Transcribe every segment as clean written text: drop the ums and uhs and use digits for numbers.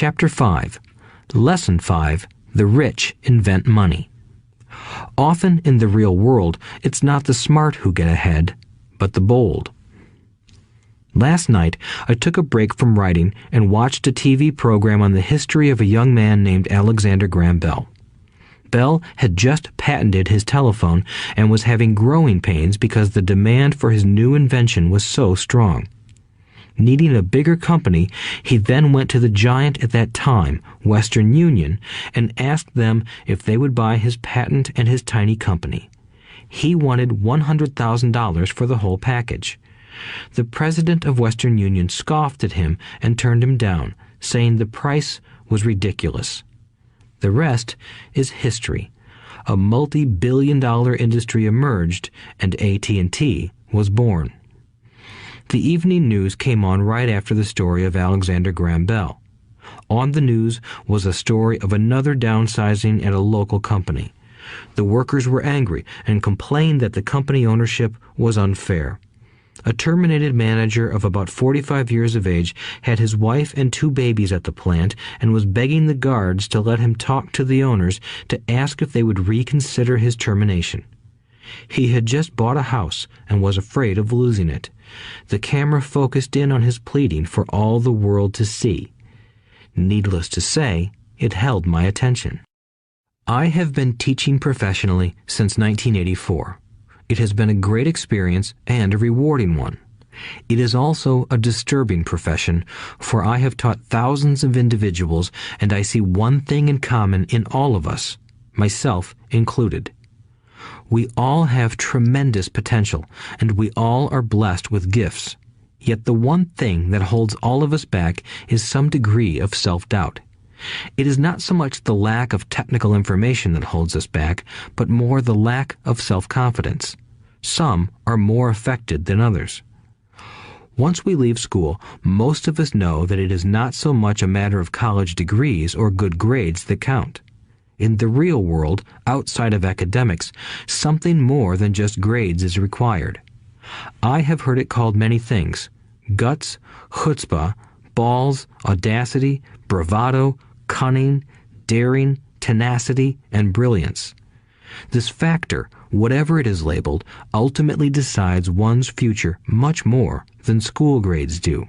Chapter 5. Lesson 5. The rich invent money. Often in the real world, it's not the smart who get ahead, but the bold. Last night, I took a break from writing and watched a TV program on the history of a young man named Alexander Graham Bell. Bell had just patented his telephone and was having growing pains because the demand for his new invention was so strong. Needing a bigger company, he then went to the giant at that time, Western Union, and asked them if they would buy his patent and his tiny company. He wanted $100,000 for the whole package. The president of Western Union scoffed at him and turned him down, saying the price was ridiculous. The rest is history. A multi-billion-dollar industry emerged, and AT&T was born. The evening news came on right after the story of Alexander Graham Bell. On the news was a story of another downsizing at a local company. The workers were angry and complained that the company ownership was unfair. A terminated manager of about 45 years of age had his wife and 2 babies at the plant and was begging the guards to let him talk to the owners to ask if they would reconsider his termination. He had just bought a house and was afraid of losing it. The camera focused in on his pleading for all the world to see. Needless to say, it held my attention. I have been teaching professionally since 1984. It has been a great experience and a rewarding one. It is also a disturbing profession, for I have taught thousands of individuals, and I see one thing in common in all of us, myself included. We all have tremendous potential, and we all are blessed with gifts. Yet the one thing that holds all of us back is some degree of self-doubt. It is not so much the lack of technical information that holds us back, but more the lack of self-confidence. Some are more affected than others. Once we leave school, most of us know that it is not so much a matter of college degrees or good grades that count. In the real world, outside of academics, something more than just grades is required. I have heard it called many things: guts, chutzpah, balls, audacity, bravado, cunning, daring, tenacity, and brilliance. This factor, whatever it is labeled, ultimately decides one's future much more than school grades do.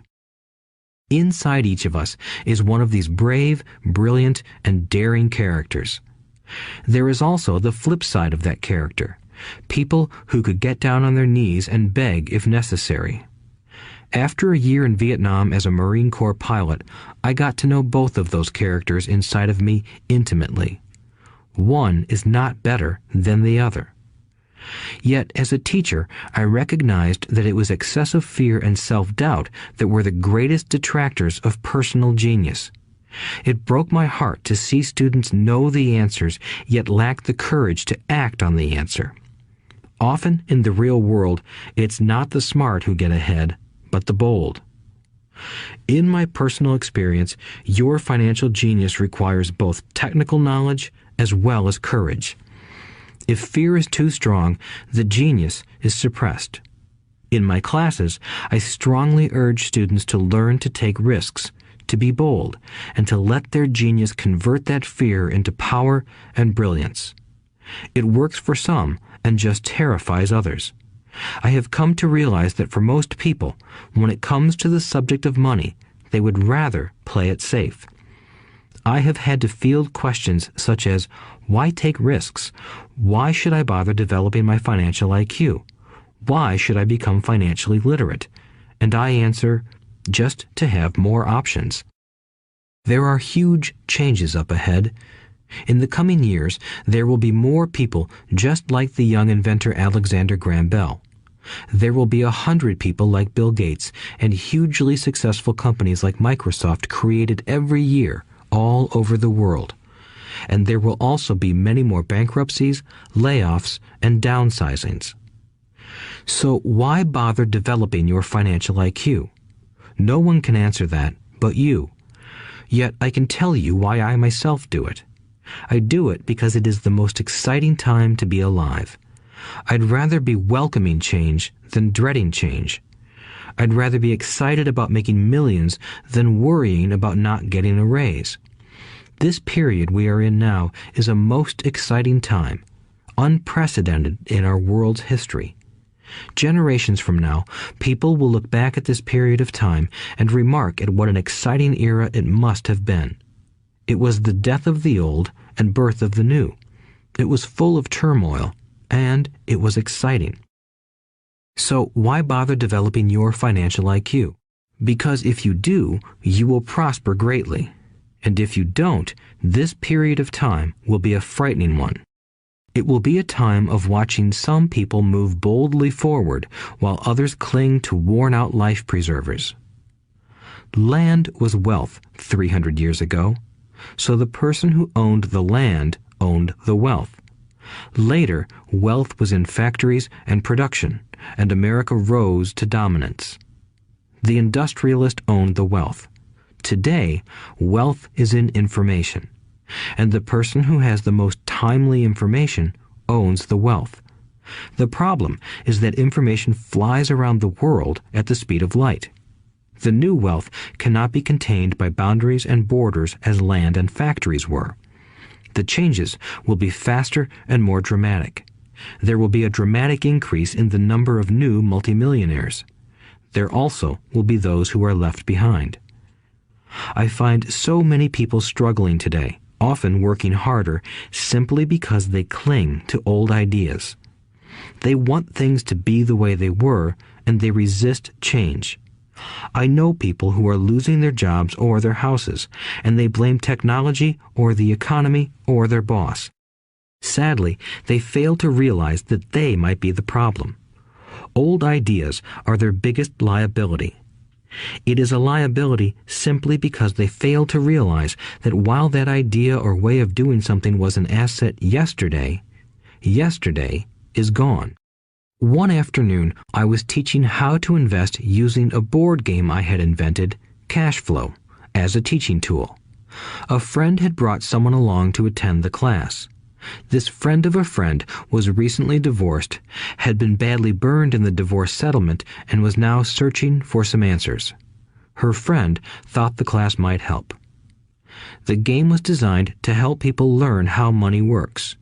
Inside each of us is one of these brave, brilliant, and daring characters. There is also the flip side of that character, people who could get down on their knees and beg if necessary. After a year in Vietnam as a Marine Corps pilot, I got to know both of those characters inside of me intimately. One is not better than the other. Yet, as a teacher, I recognized that it was excessive fear and self-doubt that were the greatest detractors of personal genius. It broke my heart to see students know the answers, yet lack the courage to act on the answer. Often, in the real world, it's not the smart who get ahead, but the bold. In my personal experience, your financial genius requires both technical knowledge as well as courage. If fear is too strong, the genius is suppressed. In my classes, I strongly urge students to learn to take risks, to be bold, and to let their genius convert that fear into power and brilliance. It works for some and just terrifies others. I have come to realize that for most people, when it comes to the subject of money, they would rather play it safe. I have had to field questions such as, why take risks? Why should I bother developing my financial IQ? Why should I become financially literate? And I answer, just to have more options. There are huge changes up ahead. In the coming years, there will be more people just like the young inventor Alexander Graham Bell. There will be 100 people like Bill Gates and hugely successful companies like Microsoft created every year all over the world. And there will also be many more bankruptcies, layoffs, and downsizings. So why bother developing your financial IQ? No one can answer that but you. Yet I can tell you why I myself do it. I do it because it is the most exciting time to be alive. I'd rather be welcoming change than dreading change. I'd rather be excited about making millions than worrying about not getting a raise. This period we are in now is a most exciting time, unprecedented in our world's history. Generations from now, people will look back at this period of time and remark at what an exciting era it must have been. It was the death of the old and birth of the new. It was full of turmoil, and it was exciting. So why bother developing your financial IQ? Because if you do, you will prosper greatly. And if you don't, this period of time will be a frightening one. It will be a time of watching some people move boldly forward while others cling to worn-out life preservers. Land was wealth 300 years ago, so the person who owned the land owned the wealth. Later, wealth was in factories and production, and America rose to dominance. The industrialist owned the wealth. Today, wealth is in information, and the person who has the most timely information owns the wealth. The problem is that information flies around the world at the speed of light. The new wealth cannot be contained by boundaries and borders as land and factories were. The changes will be faster and more dramatic. There will be a dramatic increase in the number of new multimillionaires. There also will be those who are left behind. I find so many people struggling today, often working harder, simply because they cling to old ideas. They want things to be the way they were, and they resist change. I know people who are losing their jobs or their houses, and they blame technology or the economy or their boss. Sadly, they fail to realize that they might be the problem. Old ideas are their biggest liability. It is a liability simply because they fail to realize that while that idea or way of doing something was an asset yesterday, yesterday is gone. One afternoon, I was teaching how to invest using a board game I had invented, Cash Flow, as a teaching tool. A friend had brought someone along to attend the class. This friend of a friend was recently divorced, had been badly burned in the divorce settlement, and was now searching for some answers. Her friend thought the class might help. The game was designed to help people learn how money works.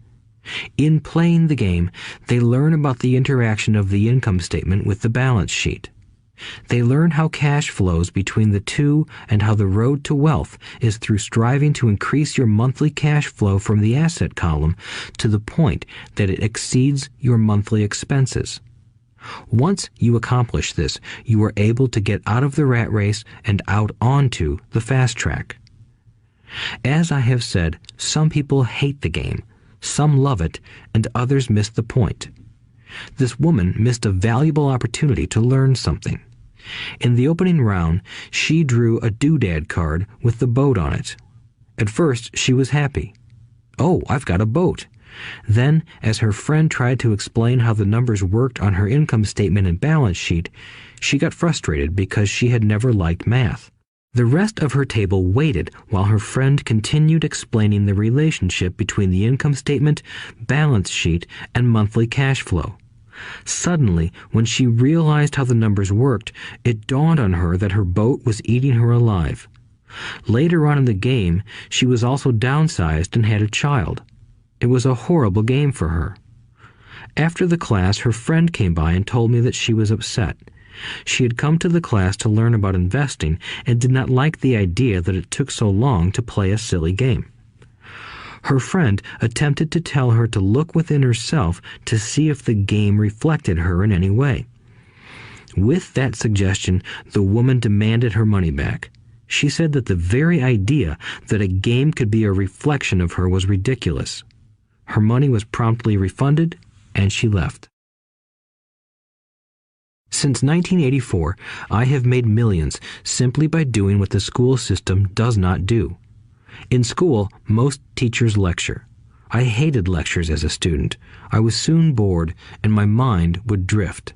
In playing the game, they learn about the interaction of the income statement with the balance sheet. They learn how cash flows between the two and how the road to wealth is through striving to increase your monthly cash flow from the asset column to the point that it exceeds your monthly expenses. Once you accomplish this, you are able to get out of the rat race and out onto the fast track. As I have said, some people hate the game, some love it, and others miss the point. This woman missed a valuable opportunity to learn something. In the opening round, she drew a doodad card with the boat on it. At first, she was happy. "Oh, I've got a boat." Then, as her friend tried to explain how the numbers worked on her income statement and balance sheet, she got frustrated because she had never liked math. The rest of her table waited while her friend continued explaining the relationship between the income statement, balance sheet, and monthly cash flow. Suddenly, when she realized how the numbers worked, it dawned on her that her boat was eating her alive. Later on in the game, she was also downsized and had a child. It was a horrible game for her. After the class, her friend came by and told me that she was upset. She had come to the class to learn about investing and did not like the idea that it took so long to play a silly game. Her friend attempted to tell her to look within herself to see if the game reflected her in any way. With that suggestion, the woman demanded her money back. She said that the very idea that a game could be a reflection of her was ridiculous. Her money was promptly refunded, and she left. Since 1984, I have made millions simply by doing what the school system does not do. In school, most teachers lecture. I hated lectures as a student. I was soon bored, and my mind would drift.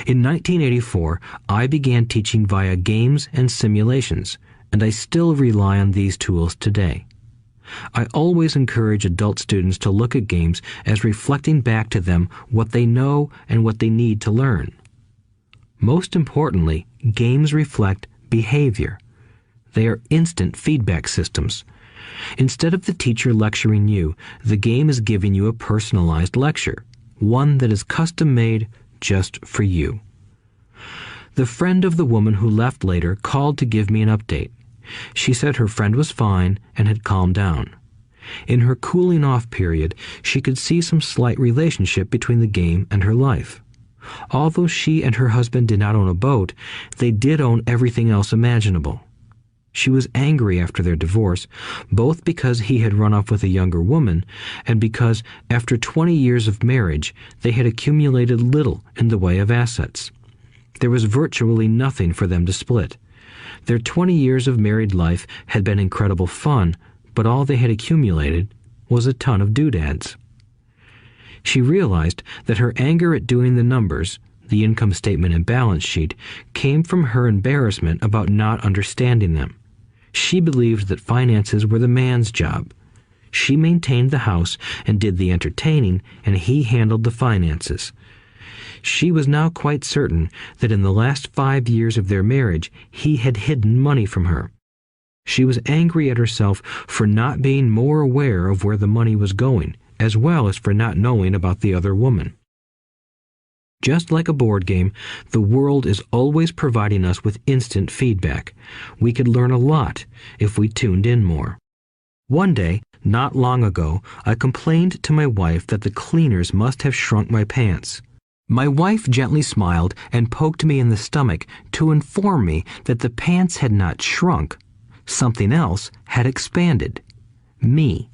In 1984, I began teaching via games and simulations, and I still rely on these tools today. I always encourage adult students to look at games as reflecting back to them what they know and what they need to learn. Most importantly, games reflect behavior. They are instant feedback systems. Instead of the teacher lecturing you, the game is giving you a personalized lecture, one that is custom-made just for you. The friend of the woman who left later called to give me an update. She said her friend was fine and had calmed down. In her cooling-off period, she could see some slight relationship between the game and her life. Although she and her husband did not own a boat, they did own everything else imaginable. She was angry after their divorce, both because he had run off with a younger woman and because, after 20 years of marriage, they had accumulated little in the way of assets. There was virtually nothing for them to split. Their 20 years of married life had been incredible fun, but all they had accumulated was a ton of doodads. She realized that her anger at doing the numbers, the income statement and balance sheet, came from her embarrassment about not understanding them. She believed that finances were the man's job. She maintained the house and did the entertaining, and he handled the finances. She was now quite certain that in the last 5 years of their marriage, he had hidden money from her. She was angry at herself for not being more aware of where the money was going, as well as for not knowing about the other woman. Just like a board game, the world is always providing us with instant feedback. We could learn a lot if we tuned in more. One day, not long ago, I complained to my wife that the cleaners must have shrunk my pants. My wife gently smiled and poked me in the stomach to inform me that the pants had not shrunk. Something else had expanded. Me.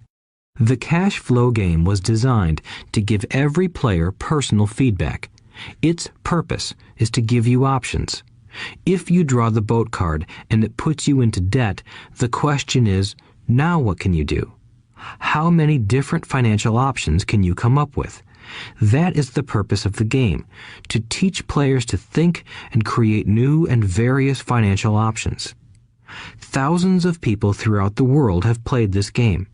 The cash flow game was designed to give every player personal feedback. Its purpose is to give you options. If you draw the boat card and it puts you into debt, the question is, now what can you do? How many different financial options can you come up with? That is the purpose of the game, to teach players to think and create new and various financial options. Thousands of people throughout the world have played this game.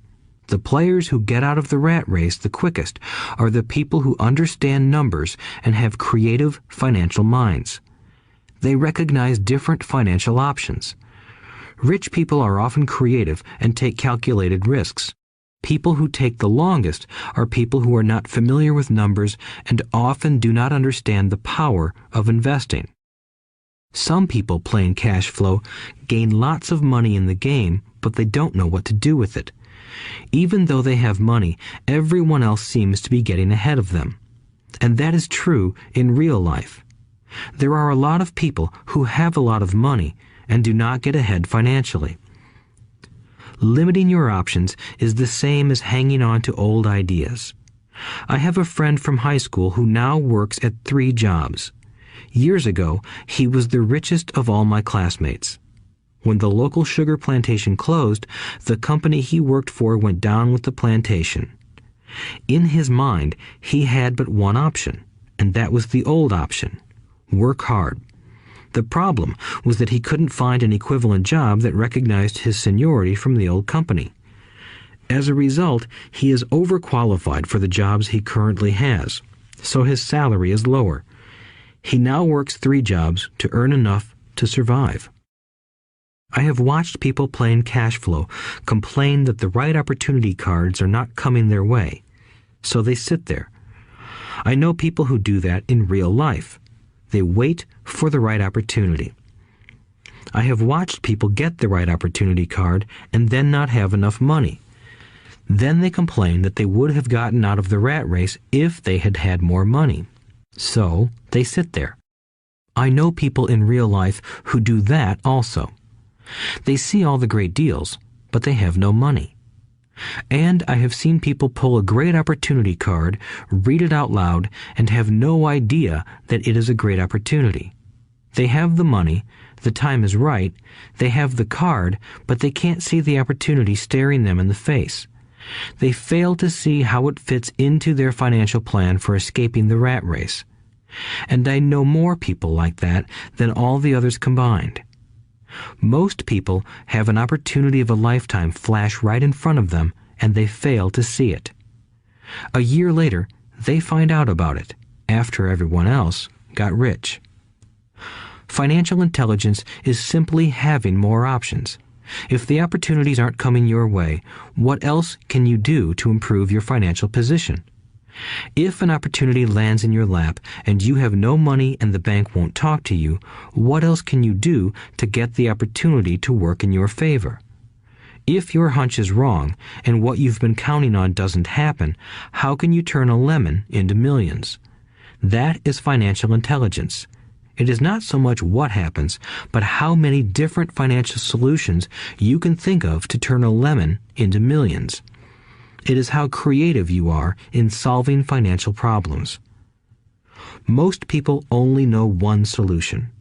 The players who get out of the rat race the quickest are the people who understand numbers and have creative financial minds. They recognize different financial options. Rich people are often creative and take calculated risks. People who take the longest are people who are not familiar with numbers and often do not understand the power of investing. Some people playing cash flow gain lots of money in the game, but they don't know what to do with it. Even though they have money, everyone else seems to be getting ahead of them. And that is true in real life. There are a lot of people who have a lot of money and do not get ahead financially. Limiting your options is the same as hanging on to old ideas. I have a friend from high school who now works at 3 jobs. Years ago, he was the richest of all my classmates. When the local sugar plantation closed, the company he worked for went down with the plantation. In his mind, he had but one option, and that was the old option: work hard. The problem was that he couldn't find an equivalent job that recognized his seniority from the old company. As a result, he is overqualified for the jobs he currently has, so his salary is lower. He now works 3 jobs to earn enough to survive. I have watched people playing cash flow complain that the right opportunity cards are not coming their way, so they sit there. I know people who do that in real life. They wait for the right opportunity. I have watched people get the right opportunity card and then not have enough money. Then they complain that they would have gotten out of the rat race if they had had more money. So they sit there. I know people in real life who do that also. They see all the great deals, but they have no money. And I have seen people pull a great opportunity card, read it out loud, and have no idea that it is a great opportunity. They have the money, the time is right, they have the card, but they can't see the opportunity staring them in the face. They fail to see how it fits into their financial plan for escaping the rat race. And I know more people like that than all the others combined. Most people have an opportunity of a lifetime flash right in front of them, and they fail to see it. A year later, they find out about it, after everyone else got rich. Financial intelligence is simply having more options. If the opportunities aren't coming your way, what else can you do to improve your financial position? If an opportunity lands in your lap and you have no money and the bank won't talk to you, what else can you do to get the opportunity to work in your favor? If your hunch is wrong and what you've been counting on doesn't happen, how can you turn a lemon into millions? That is financial intelligence. It is not so much what happens, but how many different financial solutions you can think of to turn a lemon into millions. It is how creative you are in solving financial problems. Most people only know one solution: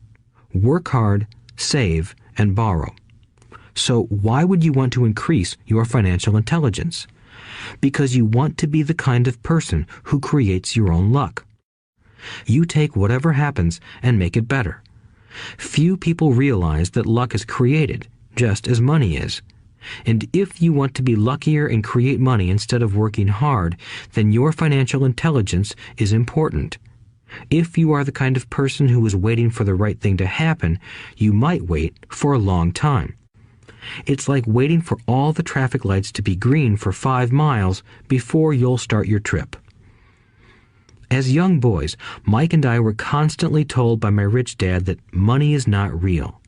work hard, save, and borrow. So why would you want to increase your financial intelligence? Because you want to be the kind of person who creates your own luck. You take whatever happens and make it better. Few people realize that luck is created, just as money is. And if you want to be luckier and create money instead of working hard, then your financial intelligence is important. If you are the kind of person who is waiting for the right thing to happen, you might wait for a long time. It's like waiting for all the traffic lights to be green for 5 miles before you'll start your trip. As young boys, Mike and I were constantly told by my rich dad that money is not real.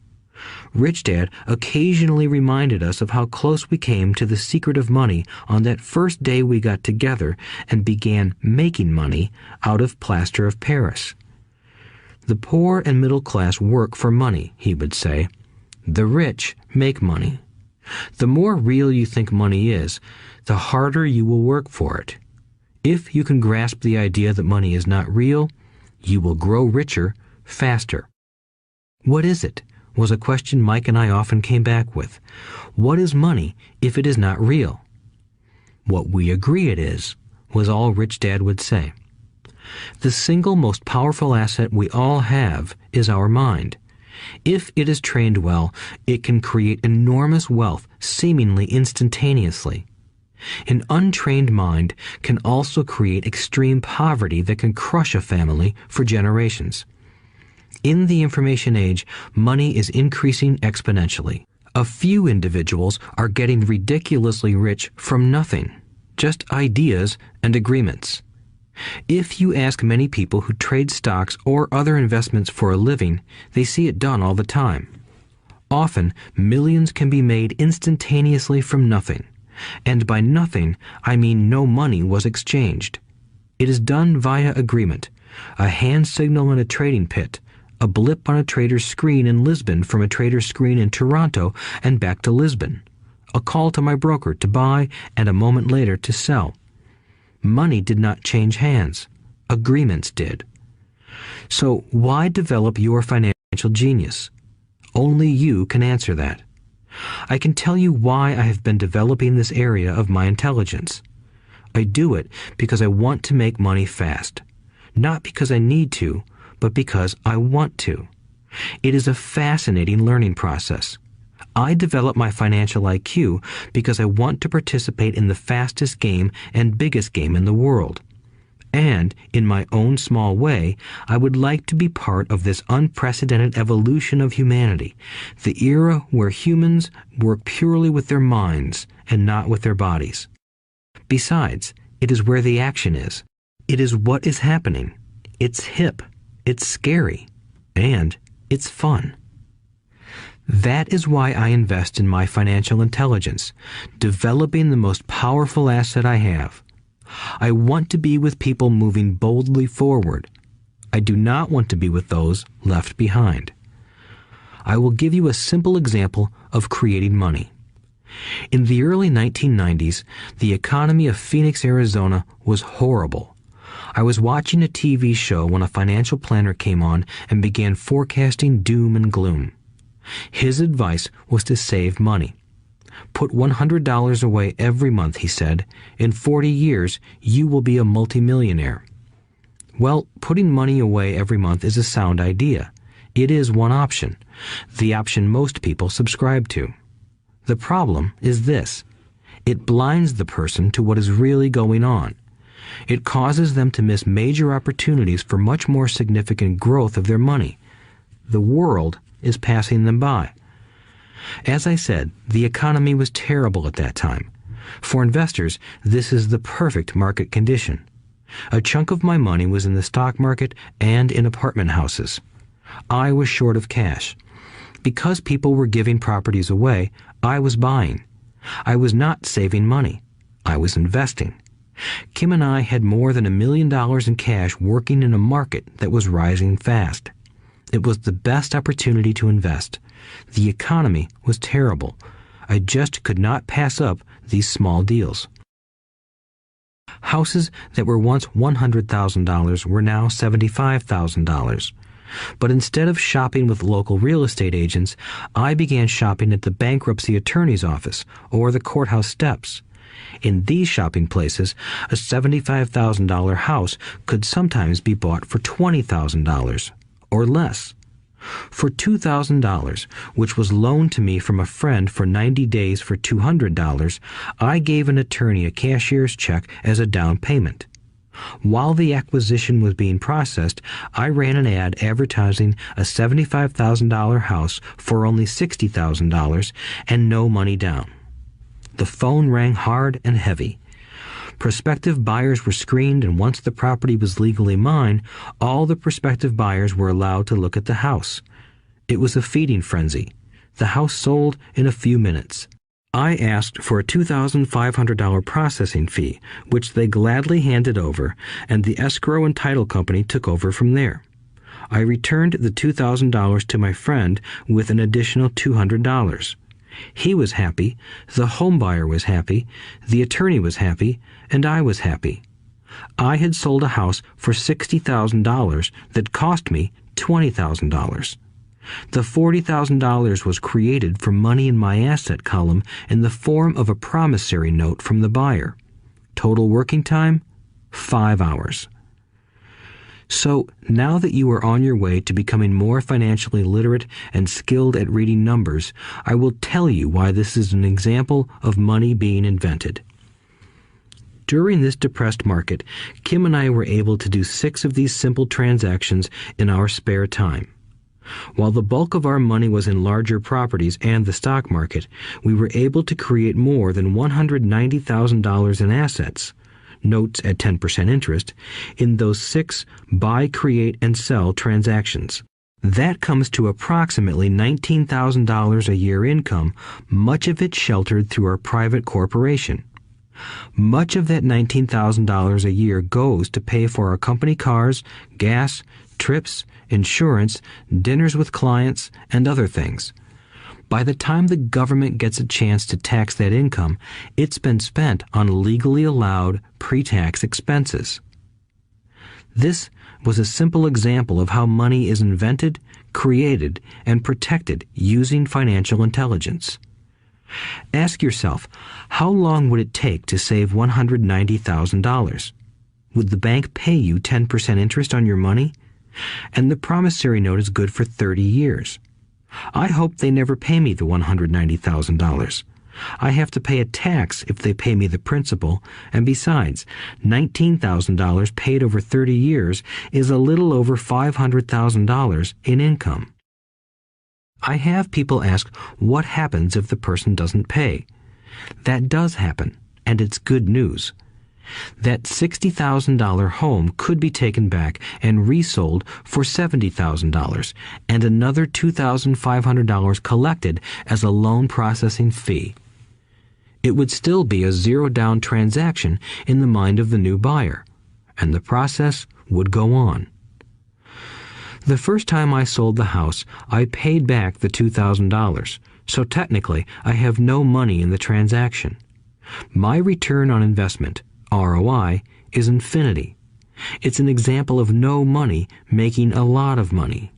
Rich Dad occasionally reminded us of how close we came to the secret of money on that first day we got together and began making money out of plaster of Paris. The poor and middle class work for money, he would say. The rich make money. The more real you think money is, the harder you will work for it. If you can grasp the idea that money is not real, you will grow richer faster. What is it? Was a question Mike and I often came back with. What is money if it is not real? What we agree it is, was all Rich Dad would say. The single most powerful asset we all have is our mind. If it is trained well, it can create enormous wealth seemingly instantaneously. An untrained mind can also create extreme poverty that can crush a family for generations. In the information age, money is increasing exponentially. A few individuals are getting ridiculously rich from nothing, just ideas and agreements. If you ask many people who trade stocks or other investments for a living, they see it done all the time. Often, millions can be made instantaneously from nothing. And by nothing, I mean no money was exchanged. It is done via agreement, a hand signal in a trading pit, a blip on a trader's screen in Lisbon from a trader's screen in Toronto and back to Lisbon, a call to my broker to buy and a moment later to sell. Money did not change hands. Agreements did. So why develop your financial genius? Only you can answer that. I can tell you why I have been developing this area of my intelligence. I do it because I want to make money fast. Not because I need to, but because I want to. It is a fascinating learning process. I develop my financial IQ because I want to participate in the fastest game and biggest game in the world. And, in my own small way, I would like to be part of this unprecedented evolution of humanity, the era where humans work purely with their minds and not with their bodies. Besides, it is where the action is. It is what is happening. It's hip. It's scary. And it's fun. That is why I invest in my financial intelligence, developing the most powerful asset I have. I want to be with people moving boldly forward. I do not want to be with those left behind. I will give you a simple example of creating money. In the early 1990s, the economy of Phoenix, Arizona was horrible. I was watching a TV show when a financial planner came on and began forecasting doom and gloom. His advice was to save money. Put $100 away every month, he said. In 40 years, you will be a multimillionaire. Well, putting money away every month is a sound idea. It is one option, the option most people subscribe to. The problem is this. It blinds the person to what is really going on. It causes them to miss major opportunities for much more significant growth of their money. The world is passing them by. As I said, the economy was terrible at that time. For investors, this is the perfect market condition. A chunk of my money was in the stock market and in apartment houses. I was short of cash. Because people were giving properties away, I was buying. I was not saving money. I was investing. Kim and I had more than $1 million in cash working in a market that was rising fast. It was the best opportunity to invest. The economy was terrible. I just could not pass up these small deals. Houses that were once $100,000 were now $75,000. But instead of shopping with local real estate agents, I began shopping at the bankruptcy attorney's office or the courthouse steps. In these shopping places, a $75,000 house could sometimes be bought for $20,000 or less. For $2,000, which was loaned to me from a friend for 90 days for $200, I gave an attorney a cashier's check as a down payment. While the acquisition was being processed, I ran an ad advertising a $75,000 house for only $60,000 and no money down. The phone rang hard and heavy. Prospective buyers were screened, and once the property was legally mine, all the prospective buyers were allowed to look at the house. It was a feeding frenzy. The house sold in a few minutes. I asked for a $2,500 processing fee, which they gladly handed over, and the escrow and title company took over from there. I returned the $2,000 to my friend with an additional $200. He was happy, the home buyer was happy, the attorney was happy, and I was happy. I had sold a house for $60,000 that cost me $20,000. The $40,000 was created from money in my asset column in the form of a promissory note from the buyer. Total working time, 5 hours. So, now that you are on your way to becoming more financially literate and skilled at reading numbers, I will tell you why this is an example of money being invented. During this depressed market, Kim and I were able to do 6 of these simple transactions in our spare time. While the bulk of our money was in larger properties and the stock market, we were able to create more than $190,000 in assets, notes at 10% interest, in those 6 buy, create, and sell transactions. That comes to approximately $19,000 a year income, much of it sheltered through our private corporation. Much of that $19,000 a year goes to pay for our company cars, gas, trips, insurance, dinners with clients, and other things. By the time the government gets a chance to tax that income, it's been spent on legally allowed pre-tax expenses. This was a simple example of how money is invented, created, and protected using financial intelligence. Ask yourself, how long would it take to save $190,000? Would the bank pay you 10% interest on your money? And the promissory note is good for 30 years. I hope they never pay me the $190,000. I have to pay a tax if they pay me the principal, and besides, $19,000 paid over 30 years is a little over $500,000 in income. I have people ask, what happens if the person doesn't pay? That does happen, and it's good news. That $60,000 home could be taken back and resold for $70,000 and another $2,500 collected as a loan processing fee. It would still be a zero-down transaction in the mind of the new buyer, and the process would go on. The first time I sold the house, I paid back the $2,000, so technically I have no money in the transaction. My return on investment, ROI, is infinity. It's an example of no money making a lot of money.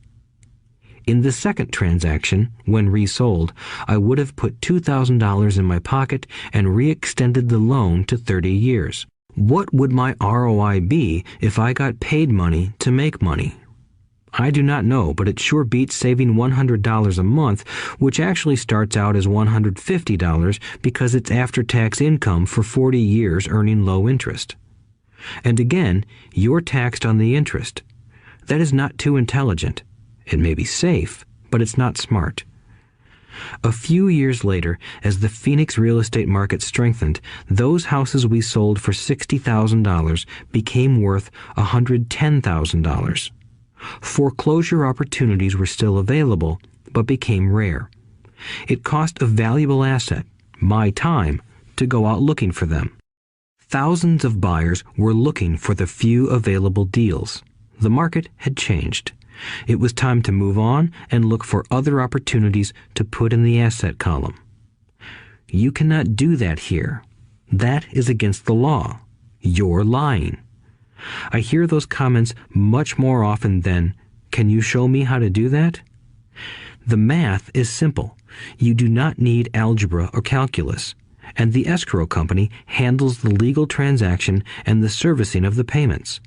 In the second transaction, when resold, I would have put $2,000 in my pocket and re-extended the loan to 30 years. What would my ROI be if I got paid money to make money? I do not know, but it sure beats saving $100 a month, which actually starts out as $150 because it's after-tax income for 40 years earning low interest. And again, you're taxed on the interest. That is not too intelligent. It may be safe, but it's not smart. A few years later, as the Phoenix real estate market strengthened, those houses we sold for $60,000 became worth $110,000. Foreclosure opportunities were still available, but became rare. It cost a valuable asset, my time, to go out looking for them. Thousands of buyers were looking for the few available deals. The market had changed. It was time to move on and look for other opportunities to put in the asset column. You cannot do that here. That is against the law. You're lying. I hear those comments much more often than, "Can you show me how to do that?" The math is simple. You do not need algebra or calculus, and the escrow company handles the legal transaction and the servicing of the payments.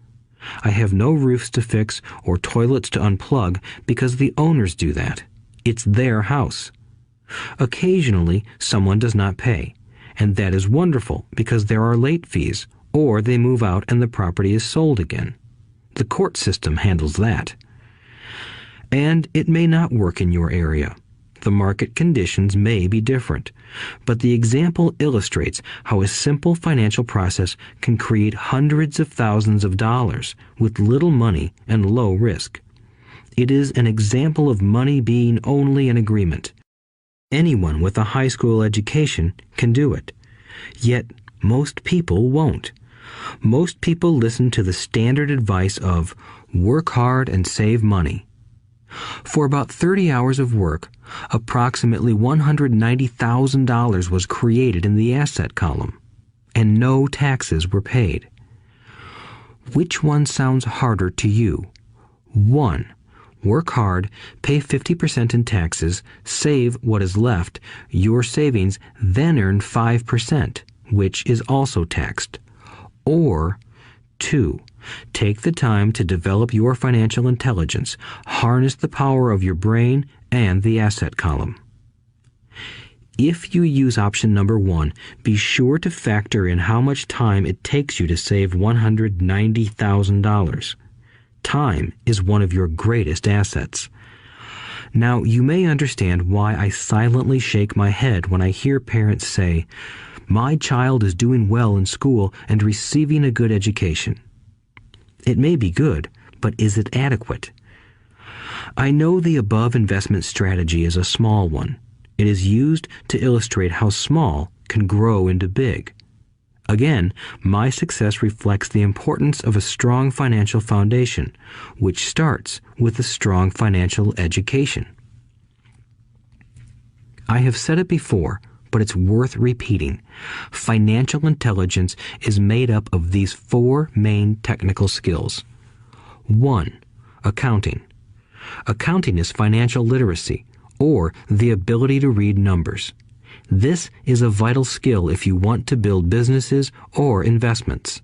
I have no roofs to fix or toilets to unplug because the owners do that. It's their house. Occasionally, someone does not pay, and that is wonderful because there are late fees, or they move out and the property is sold again. The court system handles that. And it may not work in your area. The market conditions may be different, but the example illustrates how a simple financial process can create hundreds of thousands of dollars with little money and low risk. It is an example of money being only an agreement. Anyone with a high school education can do it. Yet most people won't. Most people listen to the standard advice of work hard and save money. For about 30 hours of work, approximately $190,000 was created in the asset column, and no taxes were paid. Which one sounds harder to you? 1. Work hard, pay 50% in taxes, save what is left, your savings, then earn 5%, which is also taxed. Or 2. Take the time to develop your financial intelligence, harness the power of your brain and the asset column. If you use option number 1, be sure to factor in how much time it takes you to save $190,000. Time is one of your greatest assets. Now, you may understand why I silently shake my head when I hear parents say, "My child is doing well in school and receiving a good education." It may be good, but is it adequate? I know the above investment strategy is a small one. It is used to illustrate how small can grow into big. Again, my success reflects the importance of a strong financial foundation, which starts with a strong financial education. I have said it before, but it's worth repeating. Financial intelligence is made up of these 4 main technical skills. 1. Accounting. Accounting is financial literacy, or the ability to read numbers. This is a vital skill if you want to build businesses or investments.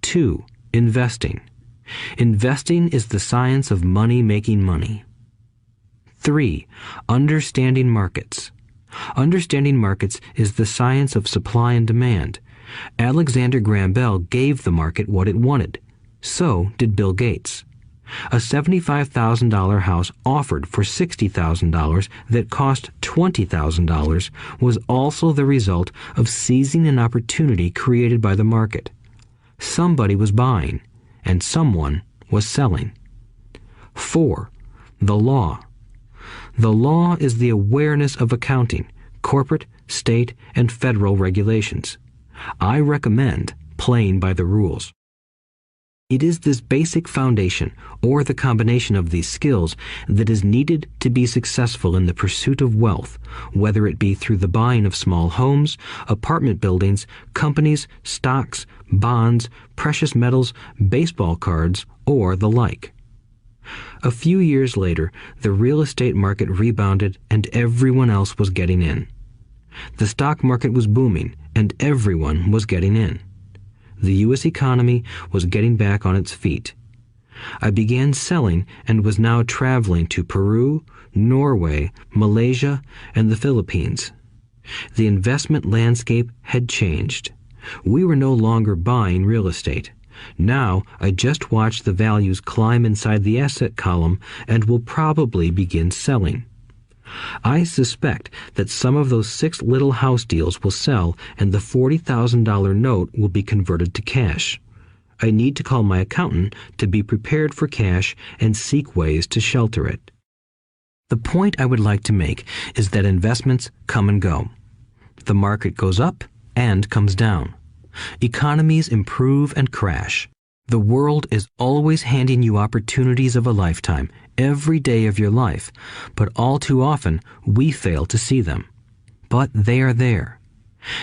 2. Investing. Investing is the science of money making money. 3. Understanding markets. Understanding markets is the science of supply and demand. Alexander Graham Bell gave the market what it wanted. So did Bill Gates. A $75,000 house offered for $60,000 that cost $20,000 was also the result of seizing an opportunity created by the market. Somebody was buying, and someone was selling. 4. The law. The law is the awareness of accounting, corporate, state, and federal regulations. I recommend playing by the rules. It is this basic foundation, or the combination of these skills, that is needed to be successful in the pursuit of wealth, whether it be through the buying of small homes, apartment buildings, companies, stocks, bonds, precious metals, baseball cards, or the like. A few years later, the real estate market rebounded and everyone else was getting in. The stock market was booming and everyone was getting in. The U.S. economy was getting back on its feet. I began selling and was now traveling to Peru, Norway, Malaysia, and the Philippines. The investment landscape had changed. We were no longer buying real estate. Now I just watch the values climb inside the asset column and will probably begin selling. I suspect that some of those 6 little house deals will sell and the $40,000 note will be converted to cash. I need to call my accountant to be prepared for cash and seek ways to shelter it. The point I would like to make is that investments come and go. The market goes up and comes down. Economies improve and crash. The world is always handing you opportunities of a lifetime, every day of your life, but all too often we fail to see them. But they are there.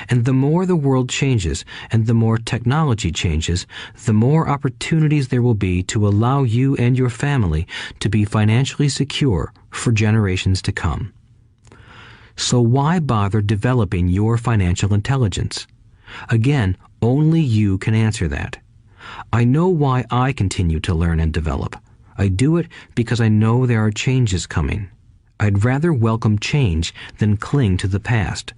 And the more the world changes and the more technology changes, the more opportunities there will be to allow you and your family to be financially secure for generations to come. So why bother developing your financial intelligence? Again, only you can answer that. I know why I continue to learn and develop. I do it because I know there are changes coming. I'd rather welcome change than cling to the past.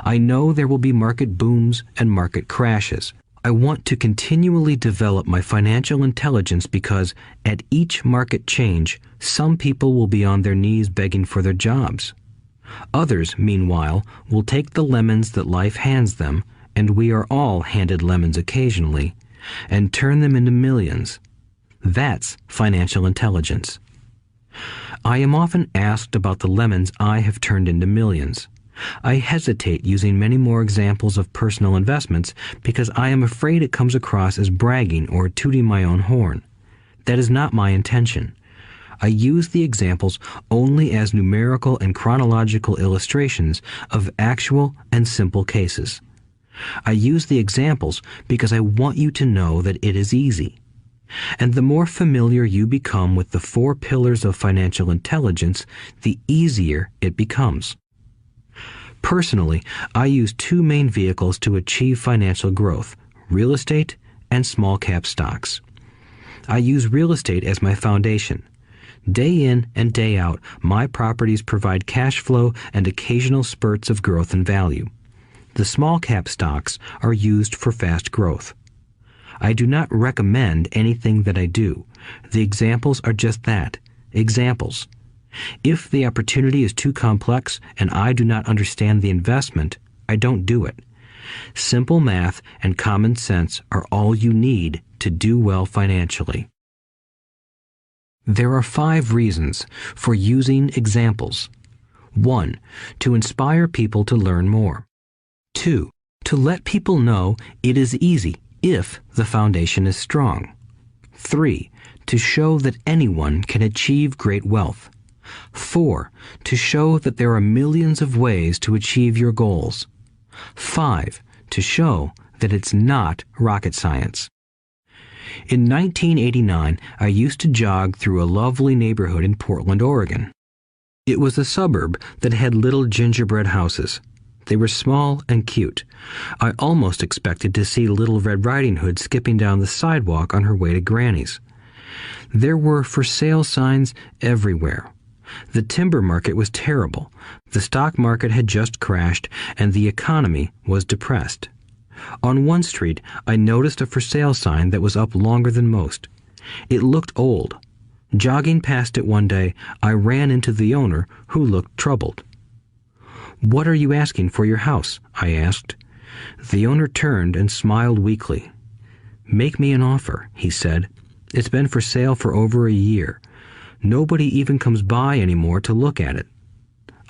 I know there will be market booms and market crashes. I want to continually develop my financial intelligence because at each market change, some people will be on their knees begging for their jobs. Others, meanwhile, will take the lemons that life hands them, and we are all handed lemons occasionally, and turn them into millions. That's financial intelligence. I am often asked about the lemons I have turned into millions. I hesitate using many more examples of personal investments because I am afraid it comes across as bragging or tooting my own horn. That is not my intention. I use the examples only as numerical and chronological illustrations of actual and simple cases. I use the examples because I want you to know that it is easy. And the more familiar you become with the 4 pillars of financial intelligence, the easier it becomes. Personally, I use 2 main vehicles to achieve financial growth: real estate and small cap stocks. I use real estate as my foundation. Day in and day out, my properties provide cash flow and occasional spurts of growth and value. The small cap stocks are used for fast growth. I do not recommend anything that I do. The examples are just that, examples. If the opportunity is too complex and I do not understand the investment, I don't do it. Simple math and common sense are all you need to do well financially. There are 5 reasons for using examples. 1. To inspire people to learn more. 2. To let people know it is easy if the foundation is strong. 3. To show that anyone can achieve great wealth. 4. To show that there are millions of ways to achieve your goals. 5. To show that it's not rocket science. In 1989, I used to jog through a lovely neighborhood in Portland, Oregon. It was a suburb that had little gingerbread houses. They were small and cute. I almost expected to see Little Red Riding Hood skipping down the sidewalk on her way to Granny's. There were for sale signs everywhere. The timber market was terrible. The stock market had just crashed, and the economy was depressed. On one street, I noticed a for sale sign that was up longer than most. It looked old. Jogging past it one day, I ran into the owner, who looked troubled. "What are you asking for your house?" I asked. The owner turned and smiled weakly. "Make me an offer," he said. "It's been for sale for over a year. Nobody even comes by anymore to look at it."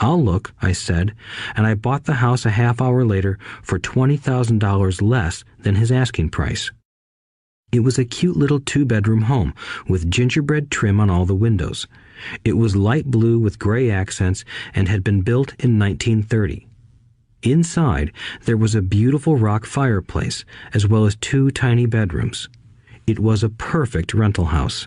"I'll look," I said, and I bought the house a half hour later for $20,000 less than his asking price. It was a cute little 2-bedroom home with gingerbread trim on all the windows. It was light blue with gray accents and had been built in 1930. Inside, there was a beautiful rock fireplace, as well as 2 tiny bedrooms. It was a perfect rental house.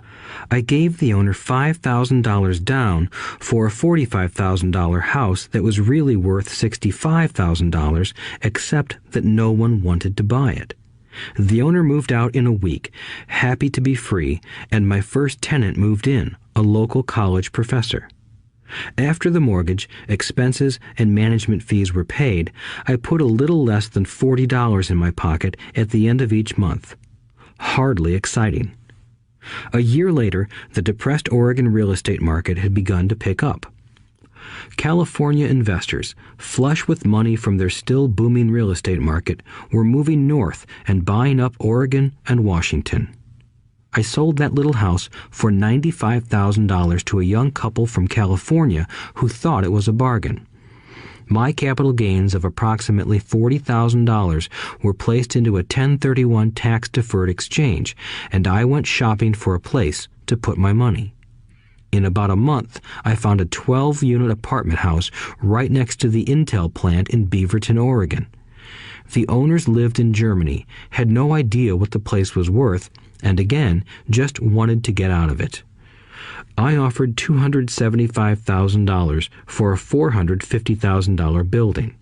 I gave the owner $5,000 down for a $45,000 house that was really worth $65,000, except that no one wanted to buy it. The owner moved out in a week, happy to be free, and my first tenant moved in, a local college professor. After the mortgage, expenses, and management fees were paid, I put a little less than $40 in my pocket at the end of each month. Hardly exciting. A year later, the depressed Oregon real estate market had begun to pick up. California investors, flush with money from their still booming real estate market, were moving north and buying up Oregon and Washington. I sold that little house for $95,000 to a young couple from California who thought it was a bargain. My capital gains of approximately $40,000 were placed into a 1031 tax-deferred exchange, and I went shopping for a place to put my money. In about a month, I found a 12-unit apartment house right next to the Intel plant in Beaverton, Oregon. The owners lived in Germany, had no idea what the place was worth, and again, just wanted to get out of it. I offered $275,000 for a $450,000 building.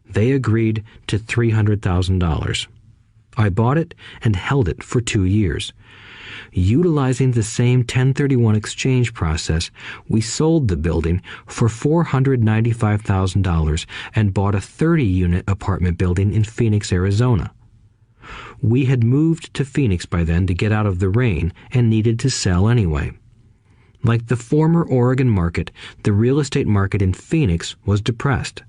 They agreed to $300,000. I bought it and held it for 2 years. Utilizing the same 1031 exchange process, we sold the building for $495,000 and bought a 30-unit apartment building in Phoenix, Arizona. We had moved to Phoenix by then to get out of the rain and needed to sell anyway. Like the former Oregon market, the real estate market in Phoenix was depressed.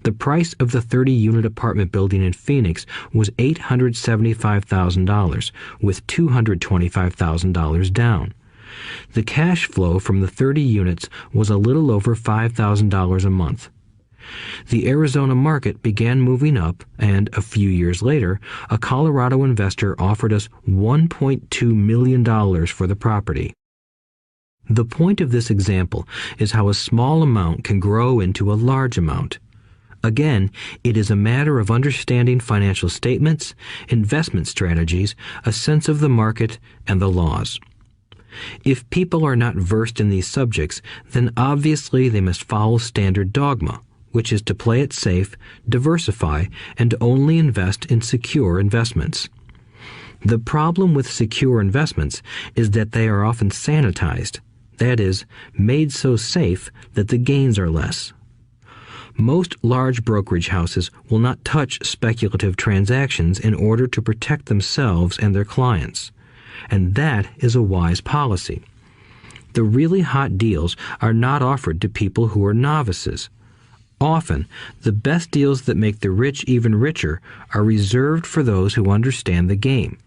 The price of the 30-unit apartment building in Phoenix was $875,000, with $225,000 down. The cash flow from the 30 units was a little over $5,000 a month. The Arizona market began moving up, and a few years later, a Colorado investor offered us $1.2 million for the property. The point of this example is how a small amount can grow into a large amount. Again, it is a matter of understanding financial statements, investment strategies, a sense of the market, and the laws. If people are not versed in these subjects, then obviously they must follow standard dogma, which is to play it safe, diversify, and only invest in secure investments. The problem with secure investments is that they are often sanitized, that is, made so safe that the gains are less. Most large brokerage houses will not touch speculative transactions in order to protect themselves and their clients, and that is a wise policy. The really hot deals are not offered to people who are novices. Often, the best deals that make the rich even richer are reserved for those who understand the game.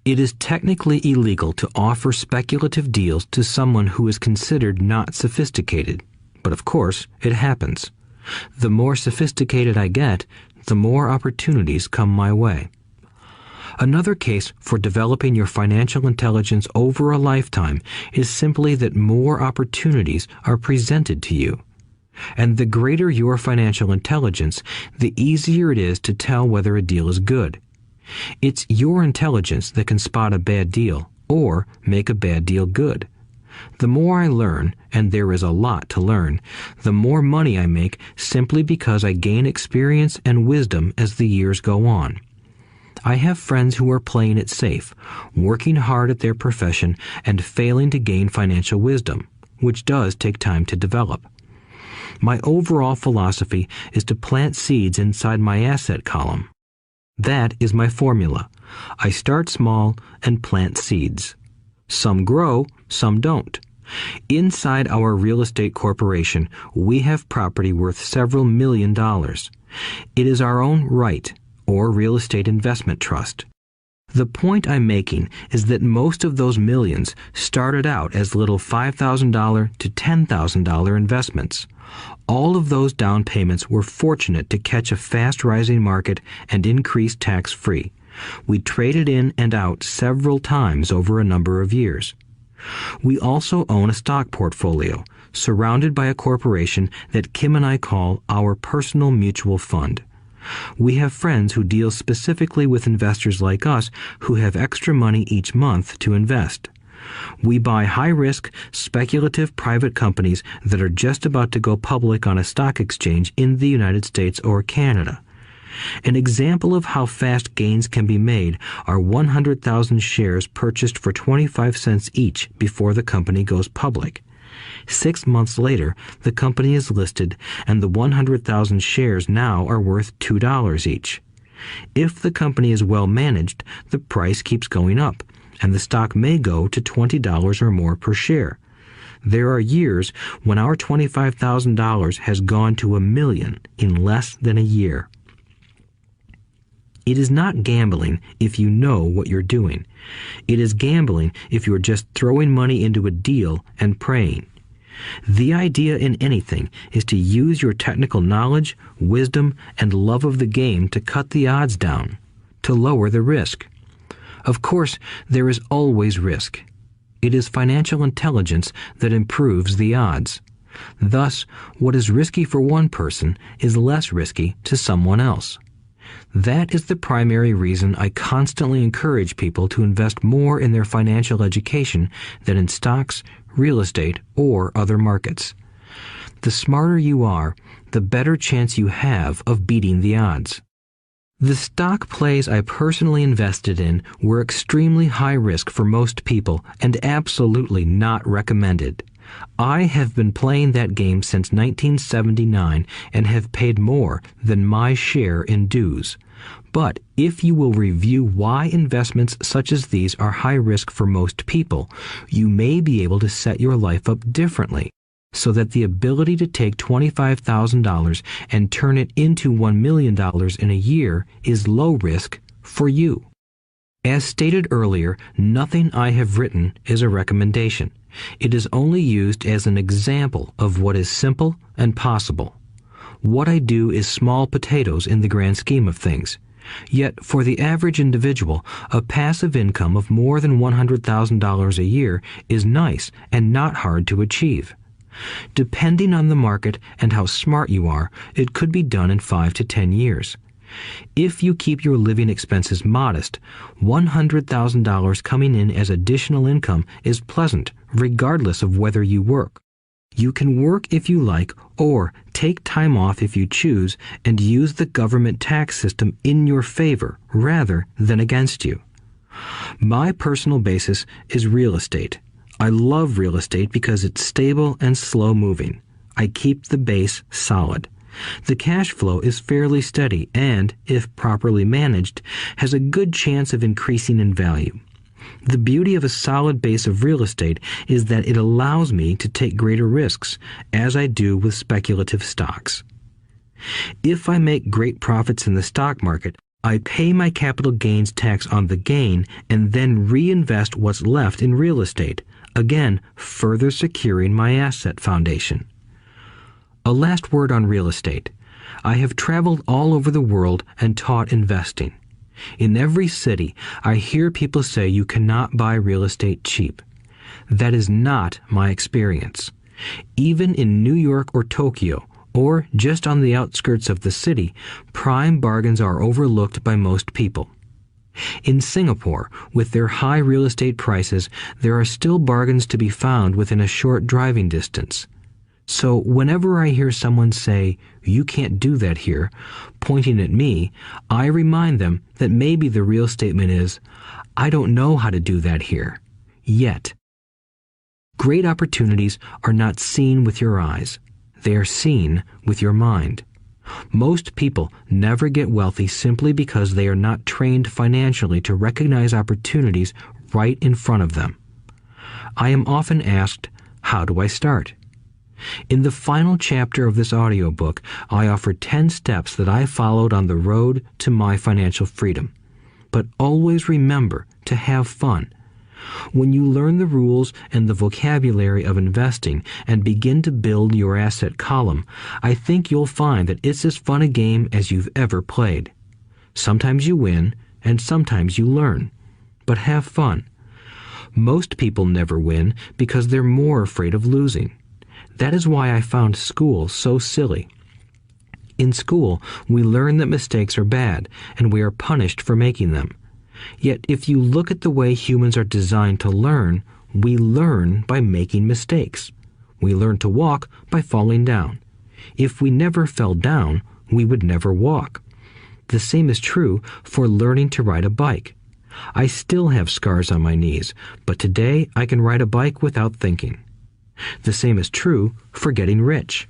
It is technically illegal to offer speculative deals to someone who is considered not sophisticated, but of course, it happens. The more sophisticated I get, the more opportunities come my way. Another case for developing your financial intelligence over a lifetime is simply that more opportunities are presented to you. And the greater your financial intelligence, the easier it is to tell whether a deal is good. It's your intelligence that can spot a bad deal or make a bad deal good. The more I learn, and there is a lot to learn, the more money I make simply because I gain experience and wisdom as the years go on. I have friends who are playing it safe, working hard at their profession and failing to gain financial wisdom, which does take time to develop. My overall philosophy is to plant seeds inside my asset column. That is my formula. I start small and plant seeds. Some grow, some don't. Inside our real estate corporation, we have property worth several $1 million. It is our own right, or real estate investment trust. The point I'm making is that most of those millions started out as little $5,000 to $10,000 investments. All of those down payments were fortunate to catch a fast-rising market and increase tax-free. We traded in and out several times over a number of years. We also own a stock portfolio, surrounded by a corporation that Kim and I call our personal mutual fund. We have friends who deal specifically with investors like us who have extra money each month to invest. We buy high-risk, speculative private companies that are just about to go public on a stock exchange in the United States or Canada. An example of how fast gains can be made are 100,000 shares purchased for 25 cents each before the company goes public. 6 months later, the company is listed, and the 100,000 shares now are worth $2 each. If the company is well managed, the price keeps going up, and the stock may go to $20 or more per share. There are years when our $25,000 has gone to $1 million in less than a year. It is not gambling if you know what you're doing. It is gambling if you're just throwing money into a deal and praying. The idea in anything is to use your technical knowledge, wisdom, and love of the game to cut the odds down, to lower the risk. Of course, there is always risk. It is financial intelligence that improves the odds. Thus, what is risky for one person is less risky to someone else. That is the primary reason I constantly encourage people to invest more in their financial education than in stocks, real estate, or other markets. The smarter you are, the better chance you have of beating the odds. The stock plays I personally invested in were extremely high risk for most people and absolutely not recommended. I have been playing that game since 1979 and have paid more than my share in dues. But if you will review why investments such as these are high risk for most people, you may be able to set your life up differently, so that the ability to take $25,000 and turn it into $1 million in a year is low risk for you. As stated earlier, nothing I have written is a recommendation. It is only used as an example of what is simple and possible. What I do is small potatoes in the grand scheme of things. Yet, for the average individual, a passive income of more than $100,000 a year is nice and not hard to achieve. Depending on the market and how smart you are, it could be done in 5 to 10 years. If you keep your living expenses modest, $100,000 coming in as additional income is pleasant, regardless of whether you work. You can work if you like, or take time off if you choose, and use the government tax system in your favor rather than against you. My personal basis is real estate. I love real estate because it's stable and slow-moving. I keep the base solid. The cash flow is fairly steady and, if properly managed, has a good chance of increasing in value. The beauty of a solid base of real estate is that it allows me to take greater risks, as I do with speculative stocks. If I make great profits in the stock market, I pay my capital gains tax on the gain and then reinvest what's left in real estate, again further securing my asset foundation. A last word on real estate. I have traveled all over the world and taught investing. In every city, I hear people say you cannot buy real estate cheap. That is not my experience. Even in New York or Tokyo, or just on the outskirts of the city, prime bargains are overlooked by most people. In Singapore, with their high real estate prices, there are still bargains to be found within a short driving distance. So whenever I hear someone say, "You can't do that here," pointing at me, I remind them that maybe the real statement is, "I don't know how to do that here. Yet." Great opportunities are not seen with your eyes. They are seen with your mind. Most people never get wealthy simply because they are not trained financially to recognize opportunities right in front of them. I am often asked, "How do I start?" In the final chapter of this audiobook, I offer 10 steps that I followed on the road to my financial freedom. But always remember to have fun. When you learn the rules and the vocabulary of investing and begin to build your asset column, I think you'll find that it's as fun a game as you've ever played. Sometimes you win, and sometimes you learn. But have fun. Most people never win because they're more afraid of losing. That is why I found school so silly. In school, we learn that mistakes are bad, and we are punished for making them. Yet if you look at the way humans are designed to learn, we learn by making mistakes. We learn to walk by falling down. If we never fell down, we would never walk. The same is true for learning to ride a bike. I still have scars on my knees, but today I can ride a bike without thinking. The same is true for getting rich.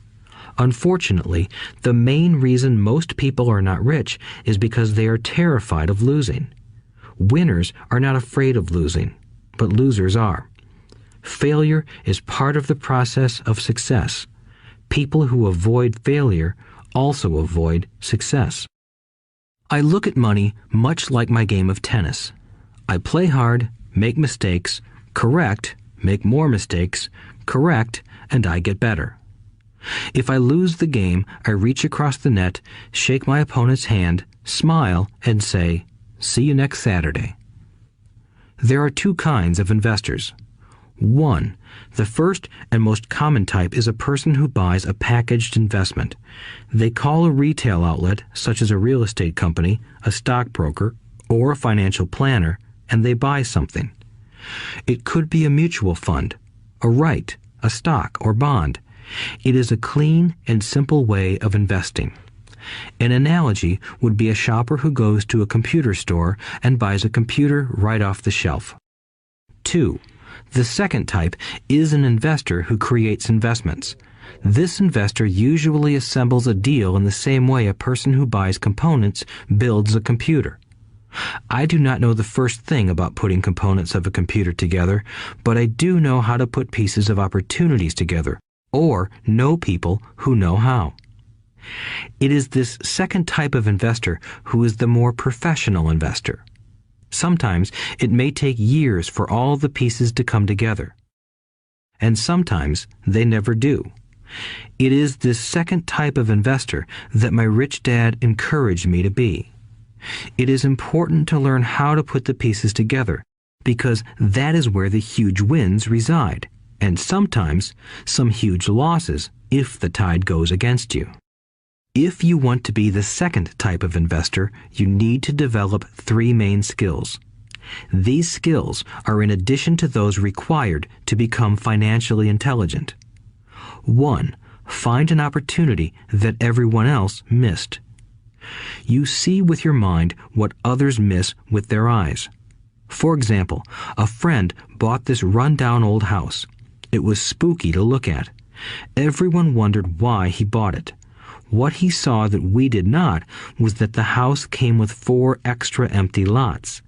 Unfortunately, the main reason most people are not rich is because they are terrified of losing. Winners are not afraid of losing, but losers are. Failure is part of the process of success. People who avoid failure also avoid success. I look at money much like my game of tennis. I play hard, make mistakes, correct, make more mistakes, correct, and I get better. If I lose the game, I reach across the net, shake my opponent's hand, smile, and say, "See you next Saturday." There are two kinds of investors. One, the first and most common type is a person who buys a packaged investment. They call a retail outlet, such as a real estate company, a stockbroker, or a financial planner, and they buy something. It could be a mutual fund, a right, a stock, or bond. It is a clean and simple way of investing. An analogy would be a shopper who goes to a computer store and buys a computer right off the shelf. 2. The second type is an investor who creates investments. This investor usually assembles a deal in the same way a person who buys components builds a computer. I do not know the first thing about putting components of a computer together, but I do know how to put pieces of opportunities together, or know people who know how. It is this second type of investor who is the more professional investor. Sometimes it may take years for all the pieces to come together. And sometimes they never do. It is this second type of investor that my rich dad encouraged me to be. It is important to learn how to put the pieces together, because that is where the huge wins reside, and sometimes some huge losses if the tide goes against you. If you want to be the second type of investor, you need to develop 3 main skills. These skills are in addition to those required to become financially intelligent. 1. Find an opportunity that everyone else missed. You see with your mind what others miss with their eyes. For example, a friend bought this run-down old house. It was spooky to look at. Everyone wondered why he bought it. What he saw that we did not was that the house came with 4 extra empty lots.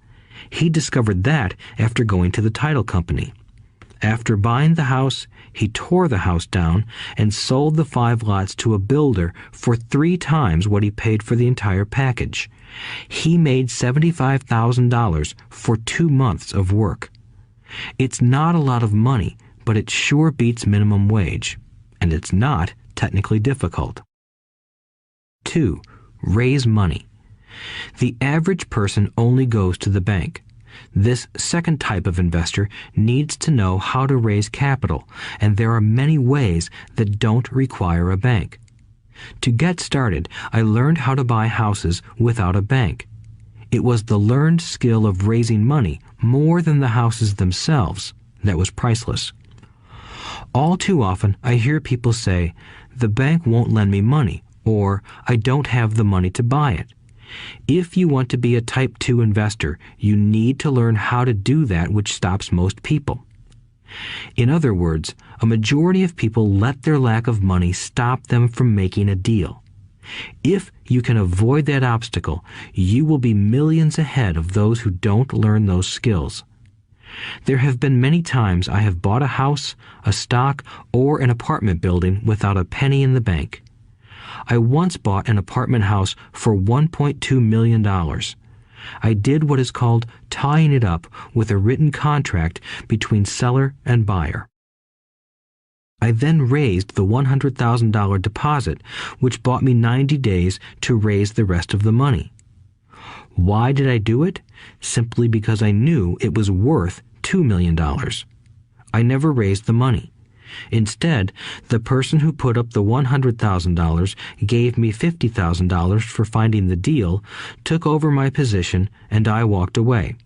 He discovered that after going to the title company. After buying the house, he tore the house down and sold the 5 lots to a builder for 3 times what he paid for the entire package. He made $75,000 for 2 months of work. It's not a lot of money, but it sure beats minimum wage, and it's not technically difficult. 2. Raise money. The average person only goes to the bank. This second type of investor needs to know how to raise capital, and there are many ways that don't require a bank. To get started, I learned how to buy houses without a bank. It was the learned skill of raising money more than the houses themselves that was priceless. All too often, I hear people say, "The bank won't lend me money," or "I don't have the money to buy it." If you want to be a Type 2 investor, you need to learn how to do that which stops most people. In other words, a majority of people let their lack of money stop them from making a deal. If you can avoid that obstacle, you will be millions ahead of those who don't learn those skills. There have been many times I have bought a house, a stock, or an apartment building without a penny in the bank. I once bought an apartment house for $1.2 million. I did what is called tying it up with a written contract between seller and buyer. I then raised the $100,000 deposit, which bought me 90 days to raise the rest of the money. Why did I do it? Simply because I knew it was worth $2 million. I never raised the money. Instead, the person who put up the $100,000 gave me $50,000 for finding the deal, took over my position, and I walked away.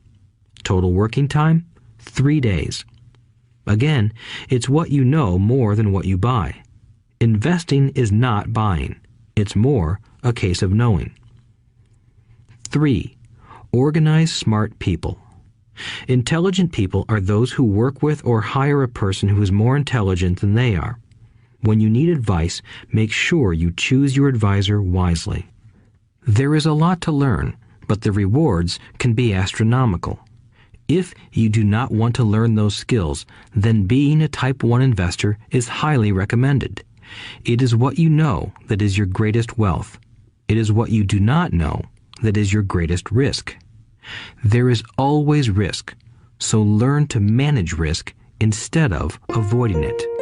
Total working time? 3 days. Again, it's what you know more than what you buy. Investing is not buying. It's more a case of knowing. 3. Organize smart people. Intelligent people are those who work with or hire a person who is more intelligent than they are. When you need advice, make sure you choose your advisor wisely. There is a lot to learn, but the rewards can be astronomical. If you do not want to learn those skills, then being a Type 1 investor is highly recommended. It is what you know that is your greatest wealth. It is what you do not know that is your greatest risk. There is always risk, so learn to manage risk instead of avoiding it.